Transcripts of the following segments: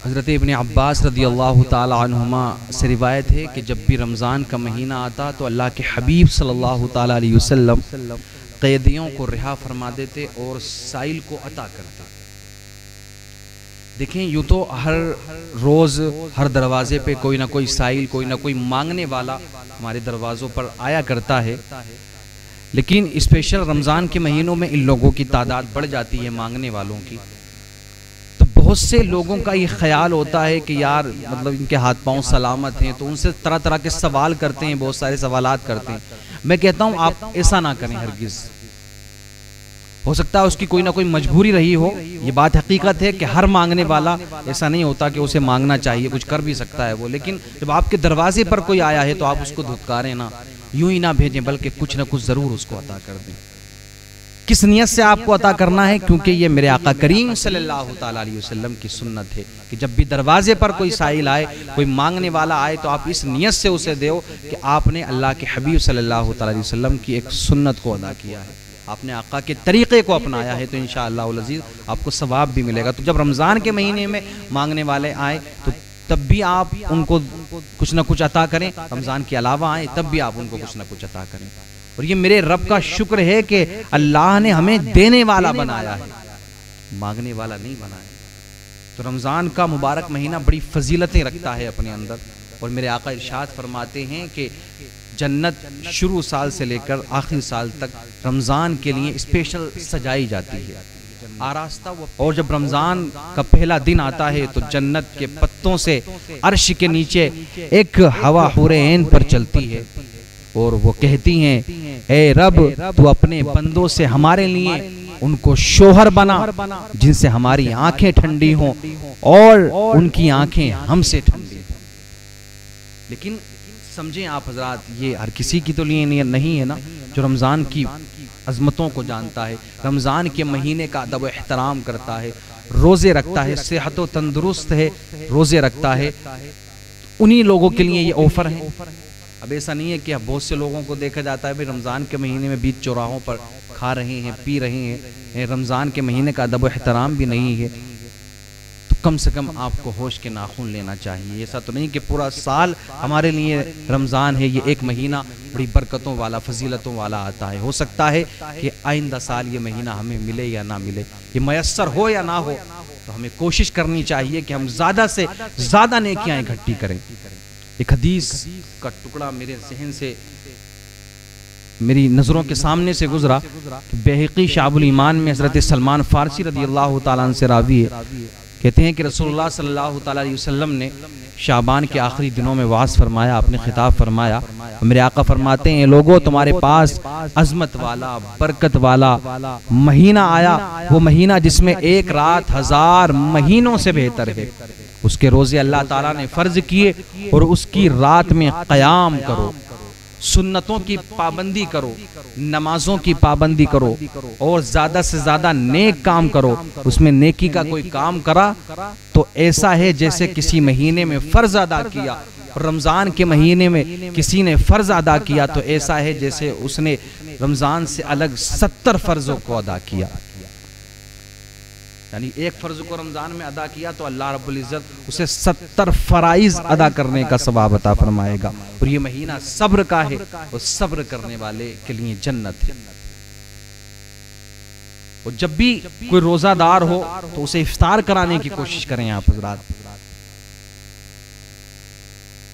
حضرت ابن عباس رضی اللہ تعالی عنہما سے روایت ہے کہ جب بھی رمضان کا مہینہ آتا تو اللہ کے حبیب صلی اللہ تعالی علیہ وسلم قیدیوں کو رہا فرما دیتے اور سائل کو عطا کرتے۔ دیکھیں یوں تو ہر روز ہر دروازے پہ کوئی نہ کوئی سائل، کوئی نہ کوئی مانگنے والا ہمارے دروازوں پر آیا کرتا ہے، لیکن اسپیشل رمضان کے مہینوں میں ان لوگوں کی تعداد بڑھ جاتی ہے، مانگنے والوں کی۔ تو بہت سے لوگوں کا یہ خیال ہوتا ہے کہ یار مطلب ان کے ہاتھ پاؤں سلامت ہیں، تو ان سے طرح طرح کے سوال کرتے ہیں، بہت سارے سوالات کرتے ہیں۔ میں کہتا ہوں آپ ایسا نہ کریں ہرگز۔ ہو سکتا ہے اس کی کوئی نہ کوئی مجبوری رہی ہو، یہ بات حقیقت ہے کہ ہر مانگنے والا ایسا نہیں ہوتا کہ اسے مانگنا چاہیے، کچھ کر بھی سکتا ہے وہ، لیکن جب آپ کے دروازے پر کوئی آیا ہے تو آپ اس کو دھتکاریں نہ، یوں ہی نہ بھیجیں، بلکہ کچھ نہ کچھ ضرور اس کو عطا کر دیں۔ کس نیت سے آپ کو عطا کرنا ہے؟ کیونکہ یہ میرے آقا کریم صلی اللہ تعالی علیہ وسلم کی سنت ہے کہ جب بھی دروازے پر کوئی سائل آئے، کوئی مانگنے والا آئے، تو آپ اس نیت سے اسے دیو کہ آپ نے اللہ کے حبیب صلی اللہ تعالی علیہ وسلم کی ایک سنت کو ادا کیا ہے، آپ نے آقا کے طریقے کو اپنایا ہے، تو انشاءاللہ العزیز آپ کو ثواب بھی ملے گا۔ تو جب رمضان کے مہینے میں مانگنے والے آئیں تو تب بھی آپ ان کو کچھ نہ کچھ عطا کریں، رمضان کے علاوہ آئیں تب بھی آپ ان کو کچھ نہ کچھ عطا کریں۔ اور یہ میرے رب کا شکر ہے کہ اللہ نے ہمیں دینے والا بنایا ہے، مانگنے والا نہیں بنایا۔ تو رمضان کا مبارک مہینہ بڑی فضیلتیں رکھتا ہے اپنے اندر، اور میرے آقا ارشاد فرماتے ہیں کہ جنت شروع سال سے لے کر آخری سال تک رمضان کے لیے اسپیشل سجائی جاتی ہے، آراستہ۔ اور جب رمضان کا پہلا دن آتا ہے تو جنت کے پتوں سے عرش کے نیچے ایک ہوا حور عین پر چلتی ہے، اور وہ کہتی ہیں اے رب تو اپنے بندوں سے ہمارے لیے ان کو شوہر بنا جن سے ہماری آنکھیں ٹھنڈی ہوں اور ان کی آنکھیں ہم سے ٹھنڈی ہوں۔ لیکن سمجھیں آپ حضرات، یہ ہر کسی کی تو لیے نہیں ہے نا، جو رمضان کی عظمتوں کو جانتا ہے، رمضان کے مہینے کا ادب و احترام کرتا ہے، روزے رکھتا ہے، صحت و تندرست ہے، روزے رکھتا ہے، انہی لوگوں کے لیے یہ آفر ہے۔ اب ایسا نہیں ہے کہ بہت سے لوگوں کو دیکھا جاتا ہے بھی رمضان کے مہینے میں بیچ چوراہوں پر کھا رہے ہیں، پی رہے ہیں، رمضان کے مہینے کا ادب و احترام بھی نہیں ہے۔ تو کم سے کم آپ کو ہوش کے ناخن لینا چاہیے۔ ایسا تو نہیں کہ پورا سال ہمارے لیے رمضان ہے، یہ ایک مہینہ بڑی برکتوں والا، فضیلتوں والا آتا ہے۔ ہو سکتا ہے کہ آئندہ سال یہ مہینہ ہمیں ملے یا نہ ملے، یہ میسر ہو یا نہ ہو، تو ہمیں کوشش کرنی چاہیے کہ ہم زیادہ سے زیادہ نیکیاں اکٹھی کریں۔ ایک حدیث کا ٹکڑا میرے ذہن سے، میری نظروں کے سامنے سے گزرا، بہقی شعب الایمان میں حضرت سلمان فارسی رضی اللہ تعالیٰ عنہ سے راوی ہے، کہتے ہیں کہ رسول اللہ صلی اللہ تعالیٰ علیہ وسلم نے شعبان کے آخری دنوں میں وعظ فرمایا، آپ نے خطاب فرمایا، میرے آقا فرماتے ہیں لوگوں تمہارے پاس عظمت والا، برکت والا مہینہ آیا، وہ مہینہ جس میں ایک رات 1000 مہینوں سے بہتر ہے، اس کے روزے اللہ تعالیٰ نے فرض کیے، اور اس کی رات میں قیام کرو، سنتوں کی پابندی کرو، نمازوں کی پابندی کرو، اور زیادہ سے زیادہ نیک کام کرو۔ اس میں نیکی کا کوئی کام کرا تو ایسا ہے جیسے کسی مہینے میں فرض ادا کیا، اور رمضان کے مہینے میں کسی نے فرض ادا کیا تو ایسا ہے جیسے اس نے رمضان سے الگ 70 فرضوں کو ادا کیا۔ یعنی ایک فرض کو رمضان میں ادا کیا تو اللہ رب العزت اسے 70 فرائض ادا کرنے کا ثواب عطا فرمائے گا۔ اور یہ مہینہ صبر کا ہے، اور صبر کرنے والے کے لیے جنت ہے۔ اور جب بھی کوئی روزہ دار ہو تو اسے افطار کرانے کی کوشش کریں آپ حضرات،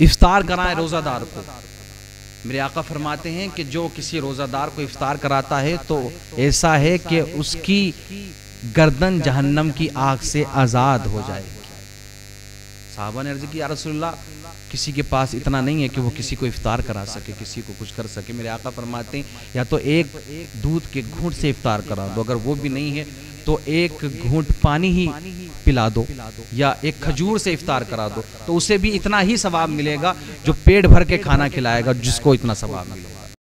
افطار کرائیں روزہ دار کو۔ میرے آقا فرماتے ہیں کہ جو کسی روزہ دار کو افطار کراتا ہے تو ایسا ہے کہ اس کی گردن جہنم کی آگ سے آزاد ہو جائے گی۔ صحابہ نے عرض کی یا رسول اللہ، کسی کے پاس اتنا نہیں ہے کہ وہ کسی کو افطار کرا سکے، کسی کو کچھ کر سکے۔ میرے آقا فرماتے ہیں یا تو ایک دودھ کے گھونٹ سے افطار کرا دو، اگر وہ بھی نہیں ہے تو ایک گھونٹ پانی ہی پلا دو، یا ایک کھجور سے افطار کرا دو، تو اسے بھی اتنا ہی ثواب ملے گا جو پیٹ بھر کے کھانا کھلائے گا، جس کو اتنا ثواب ملے گا۔